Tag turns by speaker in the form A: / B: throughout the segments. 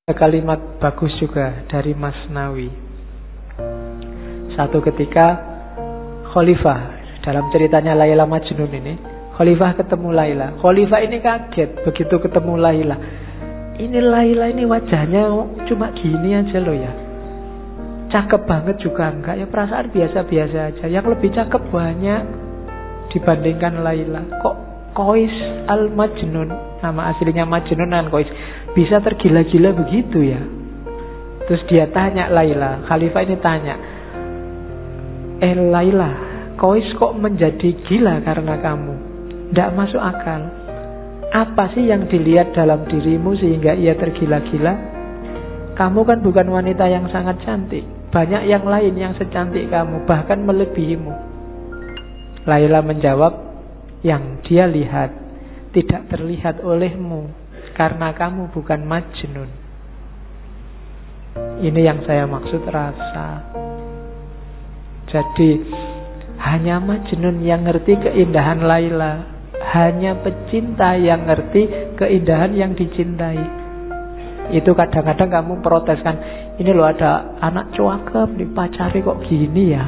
A: Kalimat bagus juga dari Mas Nawi. Satu ketika Khalifah, dalam ceritanya Laila Majnun ini, Khalifah ketemu Laila. Khalifah ini kaget begitu ketemu Laila. Ini Laila ini wajahnya cuma gini aja loh ya. Cakep banget juga enggak ya, perasaan biasa-biasa aja. Yang lebih cakep banyak dibandingkan Laila. Kok Qais al-Majnun, nama aslinya Majnun dan Qais, bisa tergila-gila begitu ya? Terus dia tanya Laila, Khalifah ini tanya, Laila, Qais kok menjadi gila karena kamu? Tidak masuk akal. Apa sih yang dilihat dalam dirimu sehingga ia tergila-gila? Kamu kan bukan wanita yang sangat cantik. Banyak yang lain yang secantik kamu, bahkan melebihimu. Laila menjawab, yang dia lihat tidak terlihat olehmu karena kamu bukan Majnun. Ini yang saya maksud rasa. Jadi hanya Majnun yang ngerti keindahan Laila, hanya pecinta yang ngerti keindahan yang dicintai. Itu kadang-kadang kamu protes kan, ini loh ada anak cakep dipacari kok gini ya.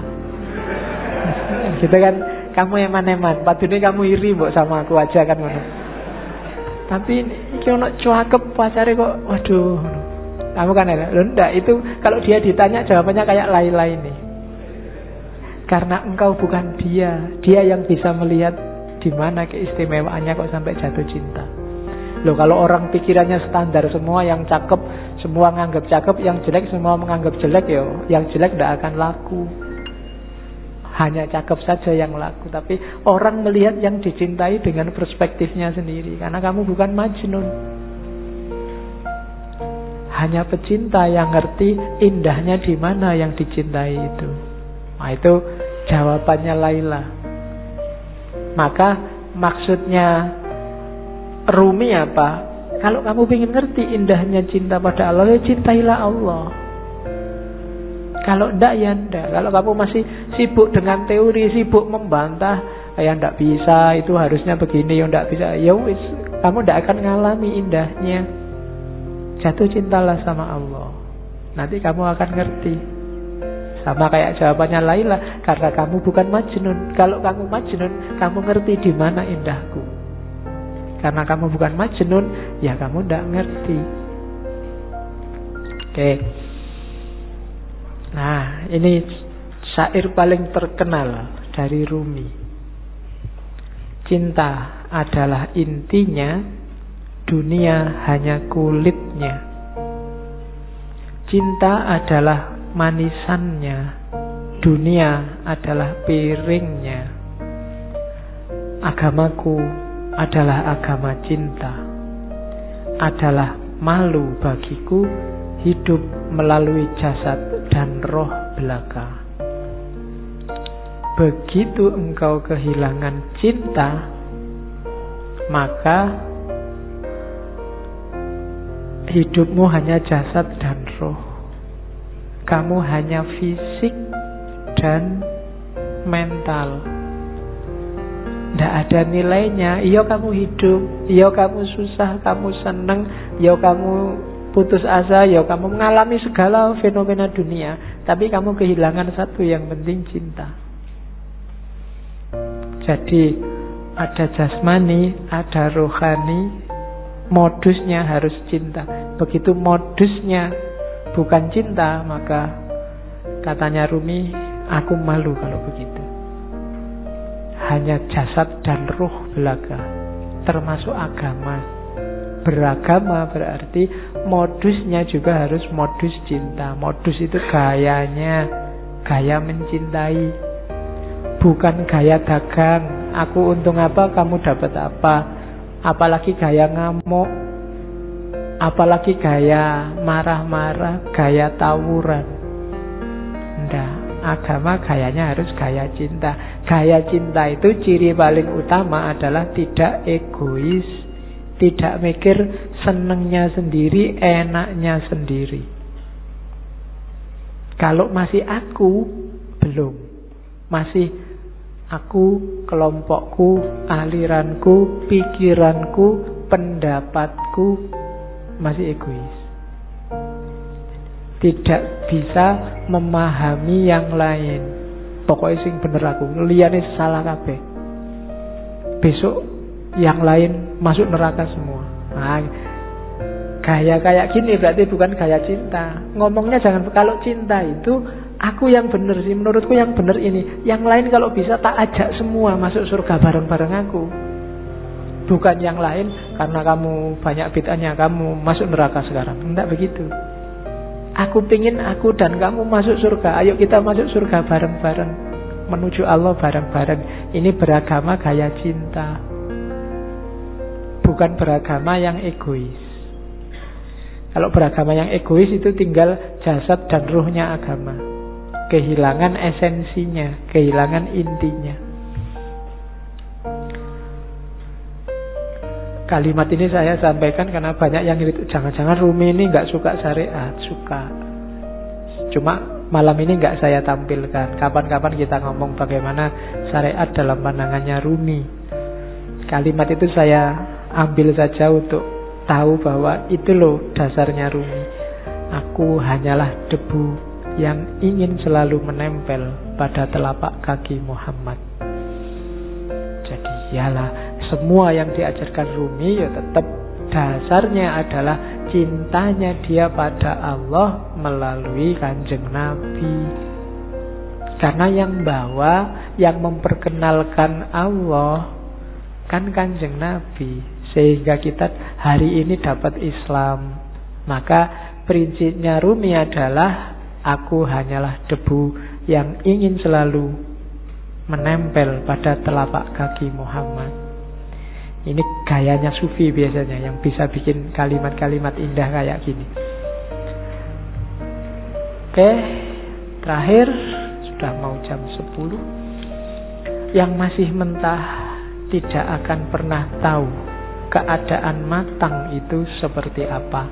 A: Gitu kan, kamu eman-eman, padahal kamu iri mbok sama aku aja kan ngono. Tapi iki ono cakep pacare kok waduh. Kamu kan ya, lho ndak, itu kalau dia ditanya jawabannya kayak Laila ini. Karena engkau bukan dia, dia yang bisa melihat di mana keistimewaannya kok sampai jatuh cinta. Loh kalau orang pikirannya standar, semua yang cakep, semua menganggap cakep, yang jelek semua menganggap jelek, ya yang jelek tidak akan laku. Hanya cakep saja yang laku. Tapi orang melihat yang dicintai dengan perspektifnya sendiri. Karena kamu bukan Majnun. Hanya pecinta yang ngerti indahnya di mana yang dicintai itu. Nah itu jawabannya Laila. Maka maksudnya Rumi apa? Kalau kamu ingin ngerti indahnya cinta pada Allah, ya cintailah Allah. Kalau ndak ya ndak. Kalau kamu masih sibuk dengan teori, sibuk membantah, ya ndak bisa, itu harusnya begini, ya ndak bisa. Ya wis, kamu ndak akan ngalami indahnya. Jatuh cintalah sama Allah. Nanti kamu akan ngerti. Sama kayak jawabannya Laila, karena kamu bukan Majnun. Kalau kamu Majnun, kamu ngerti di mana indahku. Karena kamu bukan Majnun, ya kamu ndak ngerti. Oke. Nah, ini syair paling terkenal dari Rumi. Cinta adalah intinya, dunia hanya kulitnya. Cinta adalah manisannya, dunia adalah piringnya. Agamaku adalah agama cinta, adalah malu bagiku hidup melalui jasad dan roh belaka. Begitu engkau kehilangan cinta, maka hidupmu hanya jasad dan roh. Kamu hanya fisik dan mental. Tidak ada nilainya. Iya kamu hidup, iya kamu susah, kamu seneng, iya kamu putus asa, ya kamu mengalami segala fenomena dunia, tapi kamu kehilangan satu yang penting, cinta. Jadi ada jasmani, ada rohani, modusnya harus cinta. Begitu modusnya bukan cinta, maka katanya Rumi, aku malu kalau begitu. Hanya jasad dan roh belaka, termasuk agama. Beragama berarti modusnya juga harus modus cinta. Modus itu gayanya, gaya mencintai, bukan gaya dagang. Aku untung apa, kamu dapat apa. Apalagi gaya ngamuk, apalagi gaya marah-marah, gaya tawuran. Nggak, agama gayanya harus gaya cinta. Gaya cinta itu ciri paling utama adalah tidak egois, tidak mikir senengnya sendiri, enaknya sendiri. Kalau masih aku, belum. Masih aku, kelompokku, aliranku, pikiranku, pendapatku, masih egois. tidak bisa memahami yang lain. Pokoknya sing bener aku, liyane salah kabeh. Besok yang lain masuk neraka semua. Nah, gaya kayak gini berarti bukan gaya cinta. Ngomongnya jangan, kalau cinta itu aku yang bener sih, menurutku yang bener ini. Yang lain kalau bisa tak ajak semua masuk surga bareng-bareng aku. Bukan yang lain karena kamu banyak bid'ahnya kamu masuk neraka sekarang. Enggak begitu. Aku pingin aku dan kamu masuk surga. Ayo kita masuk surga bareng-bareng, menuju Allah bareng-bareng. Ini beragama gaya cinta, bukan beragama yang egois. Kalau beragama yang egois itu tinggal jasad dan ruhnya agama, kehilangan esensinya, kehilangan intinya. Kalimat ini saya sampaikan karena banyak yang jangan-jangan Rumi ini nggak suka syariat. Suka, cuma malam ini nggak saya tampilkan. Kapan-kapan kita ngomong bagaimana syariat dalam pandangannya Rumi. Kalimat itu saya ambil saja untuk tahu bahwa itu loh dasarnya Rumi. Aku hanyalah debu yang ingin selalu menempel pada telapak kaki Muhammad. Jadi yalah, semua yang diajarkan Rumi ya tetap dasarnya adalah cintanya dia pada Allah melalui Kanjeng Nabi. Karena yang bawa, yang memperkenalkan Allah kan Kanjeng Nabi. Sehingga kita hari ini dapat Islam. Maka prinsipnya Rumi adalah aku hanyalah debu yang ingin selalu menempel pada telapak kaki Muhammad. Ini gayanya sufi biasanya, yang bisa bikin kalimat-kalimat indah kayak gini. Oke, terakhir, sudah mau jam 10. Yang masih mentah tidak akan pernah tahu keadaan matang itu seperti apa,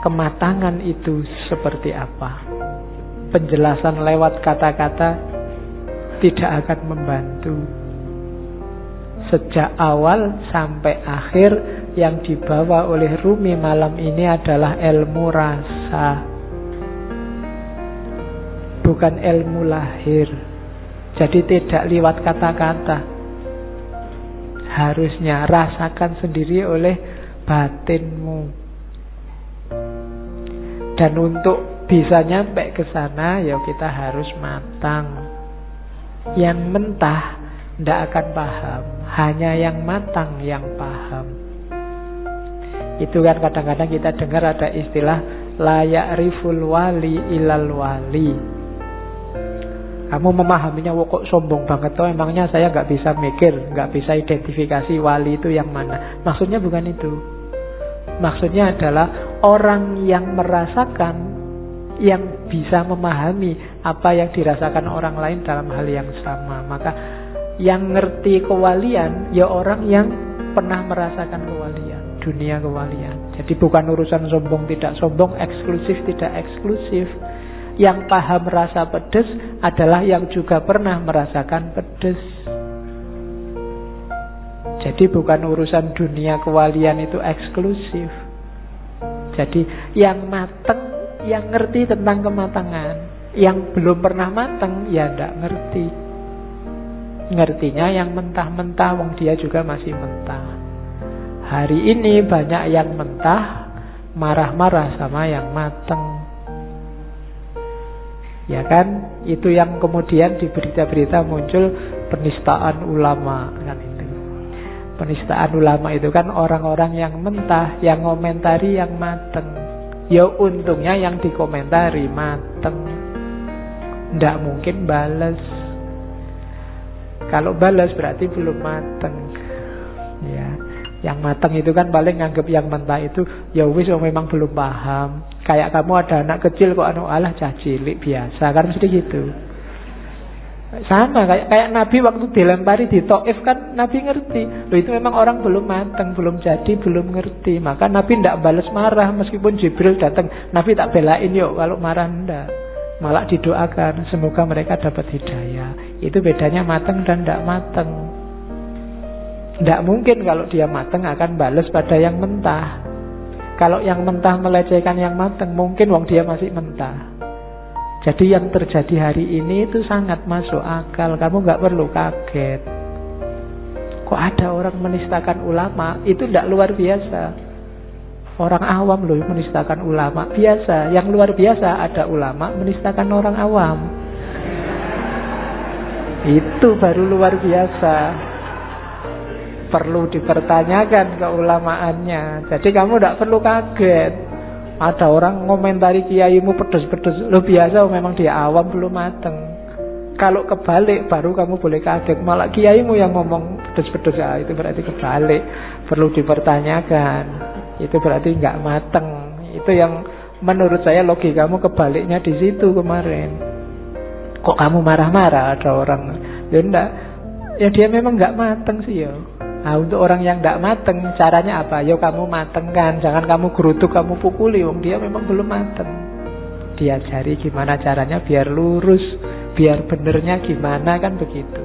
A: kematangan itu seperti apa. Penjelasan lewat kata-kata tidak akan membantu. Sejak awal sampai akhir yang dibawa oleh Rumi malam ini adalah ilmu rasa, bukan ilmu lahir. Jadi tidak lewat kata-kata, harusnya rasakan sendiri oleh batinmu. Dan untuk bisa nyampe ke sana ya kita harus matang. Yang mentah tidak akan paham, hanya yang matang yang paham. Itu kan kadang-kadang kita dengar ada istilah la ya'riful wali ilal wali. Kamu memahaminya, kok sombong banget toh, emangnya saya nggak bisa mikir, nggak bisa identifikasi wali itu yang mana. Maksudnya bukan itu. Maksudnya adalah orang yang merasakan, yang bisa memahami apa yang dirasakan orang lain dalam hal yang sama. Maka yang ngerti kewalian ya orang yang pernah merasakan kewalian, dunia kewalian. Jadi bukan urusan sombong tidak sombong, eksklusif tidak eksklusif. Yang paham rasa pedes adalah yang juga pernah merasakan pedes. Jadi bukan urusan dunia kewalian itu eksklusif. Jadi yang mateng, yang ngerti tentang kematangan. Yang belum pernah mateng ya tidak ngerti. Ngertinya yang mentah-mentah, wong dia juga masih mentah. Hari ini banyak yang mentah marah-marah sama yang mateng. Ya kan? Itu yang kemudian di berita-berita muncul penistaan ulama kan itu. Penistaan ulama itu kan orang-orang yang mentah, yang ngomentari yang mateng. Ya untungnya yang dikomentari mateng. Nggak mungkin balas. Kalau balas berarti belum mateng. Ya, yang mateng itu kan paling nganggep yang mentah itu ya wis memang belum paham. Kayak kamu ada anak kecil kok alah cah cilik biasa kan mesti gitu. Sama kayak Nabi waktu dilempari di Taif kan Nabi ngerti. Loh itu memang orang belum mateng, belum jadi, belum ngerti. Maka Nabi tidak balas marah meskipun Jibril datang. Nabi tak belain yuk kalau marah ndak. Malah didoakan semoga mereka dapat hidayah. Itu bedanya mateng dan tidak mateng. Tidak mungkin kalau dia mateng akan balas pada yang mentah. Kalau yang mentah melecehkan yang matang, mungkin wong dia masih mentah. Jadi yang terjadi hari ini itu sangat masuk akal. Kamu nggak perlu kaget. Kok ada orang menistakan ulama? Itu tidak luar biasa. Orang awam loh menistakan ulama. Biasa. Yang luar biasa ada ulama menistakan orang awam. Itu baru luar biasa. Perlu dipertanyakan keulamaannya. Jadi kamu tidak perlu kaget. Ada orang ngomentari kiaimu pedes-pedes. Lo biasa memang dia awam belum mateng. Kalau kebalik baru kamu boleh kaget. Malah kiaimu yang ngomong pedes-pedes, ya, itu berarti kebalik. Perlu dipertanyakan. Itu berarti nggak mateng. Itu yang menurut saya logikamu kebaliknya di situ kemarin. Kok kamu marah-marah ada orang? Ya enggak. Ya dia memang nggak mateng sih ya. Nah, untuk orang yang tidak mateng, caranya apa? Yo kamu matengkan, jangan kamu gerutuk, kamu pukuli. Wong dia memang belum mateng. Diajari gimana caranya biar lurus, biar benernya gimana, kan begitu.